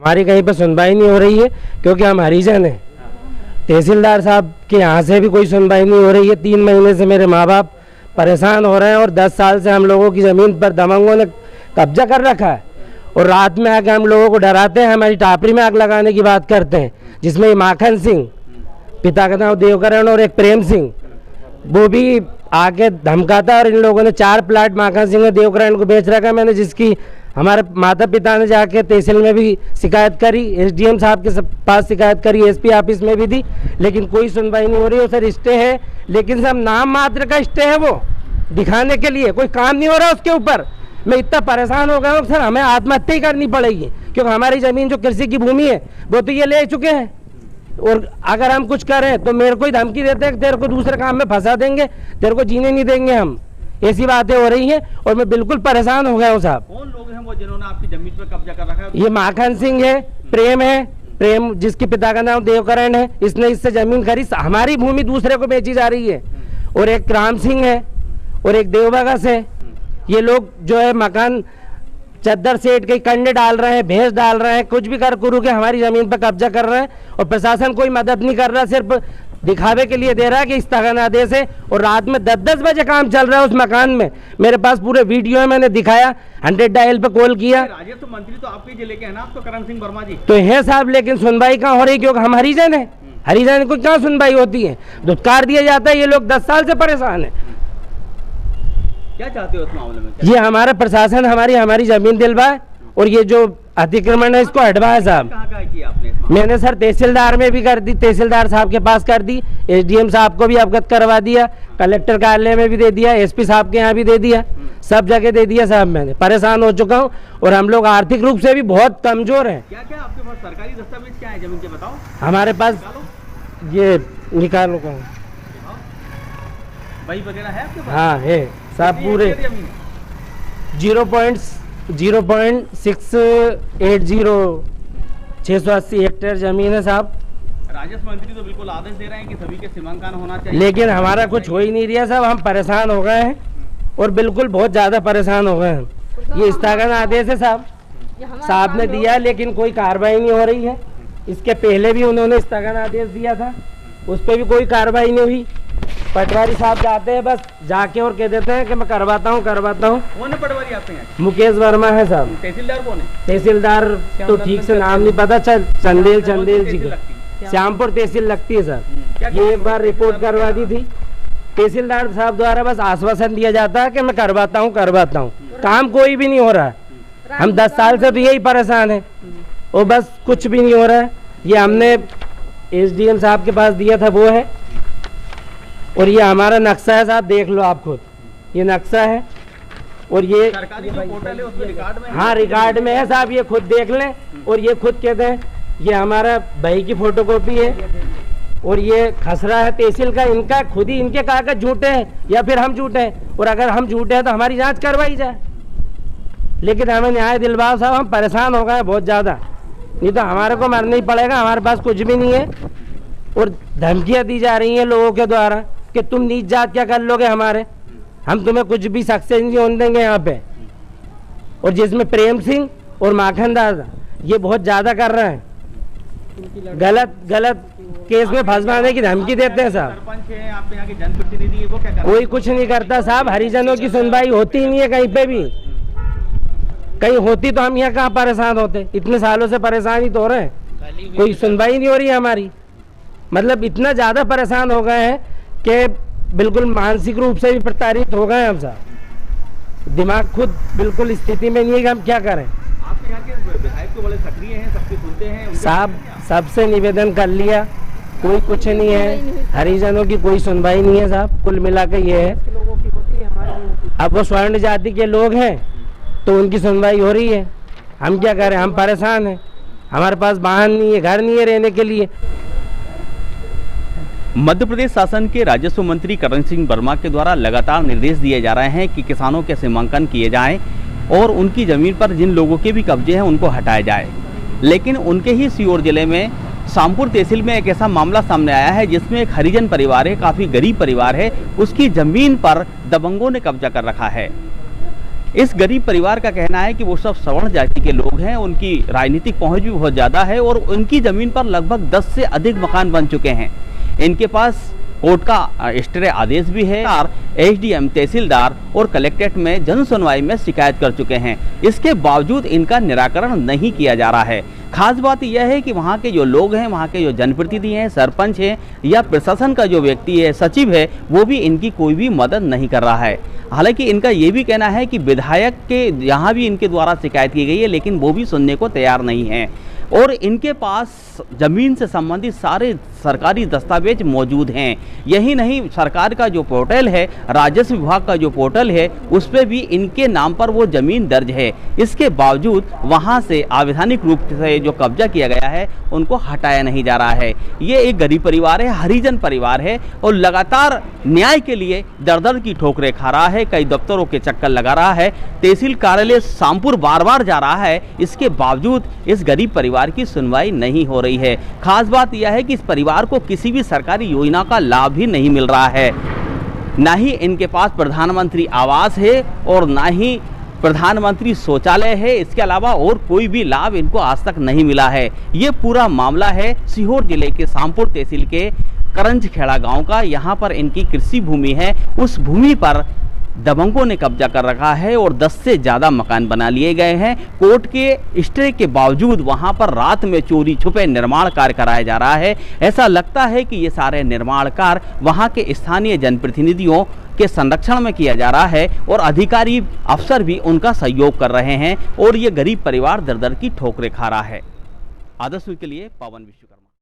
हमारी कहीं पर सुनवाई नहीं हो रही है क्योंकि हम हरिजन हैं। तहसीलदार साहब के यहाँ से भी कोई सुनवाई नहीं हो रही है। 3 महीने से मेरे माँ बाप परेशान हो रहे हैं और 10 साल से हम लोगों की ज़मीन पर दबंगों ने कब्जा कर रखा है और रात में आके हम लोगों को डराते हैं, हमारी टापरी में आग लगाने की बात करते हैं, जिसमें माखन सिंह, पिता का नाम देवकरण, और एक प्रेम सिंह, वो भी आके धमकाता। और इन लोगों ने 4 प्लाट माखन सिंह ने देवकरण को बेच रखा। मैंने जिसकी हमारे माता पिता ने जाके तहसील में भी शिकायत करी, एसडीएम साहब के पास शिकायत करी, एसपी ऑफिस में भी दी, लेकिन कोई सुनवाई नहीं हो रही है। सर स्टे है, लेकिन सब नाम मात्र का स्टे है, वो दिखाने के लिए, कोई काम नहीं हो रहा उसके ऊपर। मैं इतना परेशान हो गया हूँ सर, हमें आत्महत्या ही करनी पड़ेगी क्योंकि हमारी ज़मीन जो कृषि की भूमि है वो तो ये ले चुके हैं। और अगर हम कुछ करें तो मेरे को ही धमकी देते हैं, तेरे को दूसरे काम में फंसा देंगे, तेरे को जीने नहीं देंगे हम। ऐसी बातें हो रही हैं और मैं बिल्कुल परेशान हो गया हूँ साहब। कौन लोग हैं वो जिन्होंने आपकी जमीन पर कब्जा कर रखा है? ये माखन सिंह है, प्रेम जिसके पिता का नाम देवकरण है, इसने इससे जमीन खरीद, हमारी भूमि दूसरे को बेची जा रही है। और एक राम सिंह है और एक देवभगत है। ये लोग जो है मकान चद्दर सेट के कंडे डाल रहे हैं, भैंस डाल रहे हैं, कुछ भी कर कुरू के हमारी ज़मीन पर कब्जा कर रहे हैं और प्रशासन कोई मदद नहीं कर रहा, सिर्फ दिखावे के लिए दे रहा है कि स्थगन आदेश है। और रात में 10-10 बजे काम चल रहा है उस मकान में। मेरे पास पूरे वीडियो है, मैंने दिखाया, 100 डायल पे कॉल किया। राजस्व मंत्री तो आपके जिले के हैं ना, आप तो करण सिंह वर्मा जी तो है साहब, लेकिन सुनवाई कहाँ हो रही क्योंकि हम हरिजन है। हरिजन को क्या सुनवाई होती है, धुतकार दिया जाता है। ये लोग 10 साल से परेशान है। क्या चाहते हो इस मामले में? ये हमारा प्रशासन हमारी जमीन दिलवाए और ये जो अतिक्रमण है इसको हटवाए साहब। कहाँ किया आपने? मैंने सर तहसीलदार में भी कर दी, तहसीलदार साहब के पास कर दी, एसडीएम साहब को भी अवगत करवा दिया, कलेक्टर कार्यालय में भी दे दिया, एसपी साहब के यहाँ भी दे दिया, सब जगह दे दिया साहब। मैंने परेशान हो चुका हूँ और हम लोग आर्थिक रूप से भी बहुत कमजोर हैं। क्या क्या आपके पास सरकारी दस्तावेज क्या है जमीन के, बताओ? हमारे पास ये निकालो का वही वगैरह है आपके पास? हाँ है साहब, पूरे 680 हेक्टेयर जमीन है साहब। राजस्व मंत्री तो बिल्कुल आदेश दे रहे हैं कि सभी के सीमांकन होना चाहिए, लेकिन हमारा कुछ हो ही नहीं रहा साहब। हम परेशान हो गए हैं और बिल्कुल बहुत ज़्यादा परेशान हो गए हैं। ये स्थगन आदेश है साहब ने दिया, लेकिन कोई कार्रवाई नहीं हो रही है। इसके पहले भी उन्होंने स्थगन आदेश दिया था, उस पर भी कोई कार्रवाई नहीं हुई। पटवारी साहब जाते हैं, बस जाके और कह देते हैं कि मैं करवाता हूँ। कौन है पटवारी आपके यहाँ? मुकेश वर्मा है साहब। तहसीलदार कौन है? तहसीलदार तो ठीक से नाम नहीं पता, चंदेल जी को, श्यामपुर तहसील लगती है सर। ये एक बार रिपोर्ट करवा दी थी। तहसीलदार साहब द्वारा बस आश्वासन दिया जाता है कि मैं करवाता हूँ। काम कोई भी नहीं हो रहा है। हम 10 साल से तो यही परेशान है और बस कुछ भी नहीं हो रहा है। ये हमने एसडीएम साहब के पास दिया था, वो है। और ये हमारा नक्शा है साहब, देख लो आप खुद, ये नक्शा है और ये सरकारी जो पोर्टल है उसमें रिकॉर्ड में, हाँ रिकॉर्ड में है साहब, ये खुद देख लें। और ये खुद कहते हैं, ये हमारा भाई की फोटोकॉपी है और ये खसरा है तहसील का। इनका खुद ही, इनके कागज झूठे हैं या फिर हम झूठे हैं, और अगर हम झूठे हैं तो हमारी जांच करवाई जाए। लेकिन हमें न्याय दिलवाओ साहब, हम परेशान हो गए बहुत ज़्यादा, नहीं तो हमारे को मरना ही पड़ेगा। हमारे पास कुछ भी नहीं है और धमकियाँ दी जा रही हैं लोगों के द्वारा कि तुम नीच जात क्या कर लोगे हमारे, हम तुम्हें कुछ भी सक्सेस नहीं होने देंगे यहाँ पे। और जिसमें प्रेम सिंह और माखन दादा ये बहुत ज़्यादा कर रहे हैं, गलत केस में फंसवाने की धमकी देते हैं साहब। सरपंच है आपके यहाँ के जनप्रतिनिधि, वो क्या कर रहे हैं? कोई कुछ नहीं करता साहब। हरिजनों की सुनवाई होती ही नहीं है कहीं पे भी। कहीं होती तो हम यहाँ कहाँ परेशान होते। इतने सालों से परेशान ही तो हो रहे हैं, कोई सुनवाई नहीं हो रही है हमारी। मतलब इतना ज़्यादा परेशान हो गए हैं कि बिल्कुल मानसिक रूप से भी प्रताड़ित हो गए हम साहब। दिमाग खुद बिल्कुल स्थिति में नहीं है कि हम क्या करें। आपके यहाँ के विधायक तो बड़े सक्रिय हैं, सबके सुनते हैं साहब। सबसे निवेदन कर लिया, कोई कुछ नहीं है। हरिजनों की कोई सुनवाई नहीं है साहब। कुल मिला के ये है, अब वो स्वर्ण जाति के लोग हैं तो उनकी सुनवाई हो रही है। हम क्या करें, हम परेशान हैं। हमारे पास वाहन नहीं है, घर नहीं है रहने के लिए। मध्य प्रदेश शासन के राजस्व मंत्री करण सिंह वर्मा के द्वारा लगातार निर्देश दिए जा रहे हैं कि किसानों के सीमांकन किए जाएं और उनकी जमीन पर जिन लोगों के भी कब्जे हैं उनको हटाया जाए। लेकिन उनके ही सीहोर जिले में शामपुर तहसील में एक ऐसा मामला सामने आया है जिसमें एक हरिजन परिवार है, काफ़ी गरीब परिवार है, उसकी ज़मीन पर दबंगों ने कब्जा कर रखा है। इस गरीब परिवार का कहना है कि वो सब सवर्ण जाति के लोग हैं, उनकी राजनीतिक पहुंच भी बहुत ज़्यादा है और उनकी ज़मीन पर लगभग 10 से अधिक मकान बन चुके हैं। इनके पास कोर्ट का स्टे आदेश भी है। एसडीएम, तहसीलदार और कलेक्ट्रेट में जन सुनवाई में शिकायत कर चुके हैं, इसके बावजूद इनका निराकरण नहीं किया जा रहा है। खास बात यह है कि वहाँ के जो लोग हैं, वहाँ के जो जनप्रतिनिधि हैं, सरपंच हैं या प्रशासन का जो व्यक्ति है, सचिव है, वो भी इनकी कोई भी मदद नहीं कर रहा है। हालांकि इनका ये भी कहना है कि विधायक के यहाँ भी इनके द्वारा शिकायत की गई है, लेकिन वो भी सुनने को तैयार नहीं है और इनके पास ज़मीन से संबंधित सारे सरकारी दस्तावेज मौजूद हैं। यही नहीं, सरकार का जो पोर्टल है, राजस्व विभाग का जो पोर्टल है, उस पर भी इनके नाम पर वो ज़मीन दर्ज है। इसके बावजूद वहाँ से अवैधानिक रूप से जो कब्जा किया गया है उनको हटाया नहीं जा रहा है। ये एक गरीब परिवार है, हरिजन परिवार है और लगातार न्याय के लिए दर दर की ठोकरें खा रहा है, कई दफ्तरों के चक्कर लगा रहा है, तहसील कार्यालय शामपुर बार बार जा रहा है। इसके बावजूद इस गरीब परिवार की सुनवाई नहीं हो रही है। खास बात यह है कि इस परिवार को किसी भी सरकारी योजना का लाभ भी नहीं मिल रहा है। ना ही इनके पास प्रधानमंत्री आवास है और ना ही प्रधानमंत्री शौचालय है। इसके अलावा और कोई भी लाभ इनको आज तक नहीं मिला है। ये पूरा मामला है सीहोर जिले के शामपुर तहसील के करंजखेड़ा गांव का। यहाँ पर इनकी कृषि भूमि है, उस भूमि पर दबंगों ने कब्जा कर रखा है और 10 से ज़्यादा मकान बना लिए गए हैं। कोर्ट के स्टे के बावजूद वहां पर रात में चोरी छुपे निर्माण कार्य कराया जा रहा है। ऐसा लगता है कि ये सारे निर्माण कार्य वहां के स्थानीय जनप्रतिनिधियों के संरक्षण में किया जा रहा है और अधिकारी अफसर भी उनका सहयोग कर रहे हैं और ये गरीब परिवार दर दर की ठोकरें खा रहा है। आदर्श के लिए पवन विश्वकर्मा।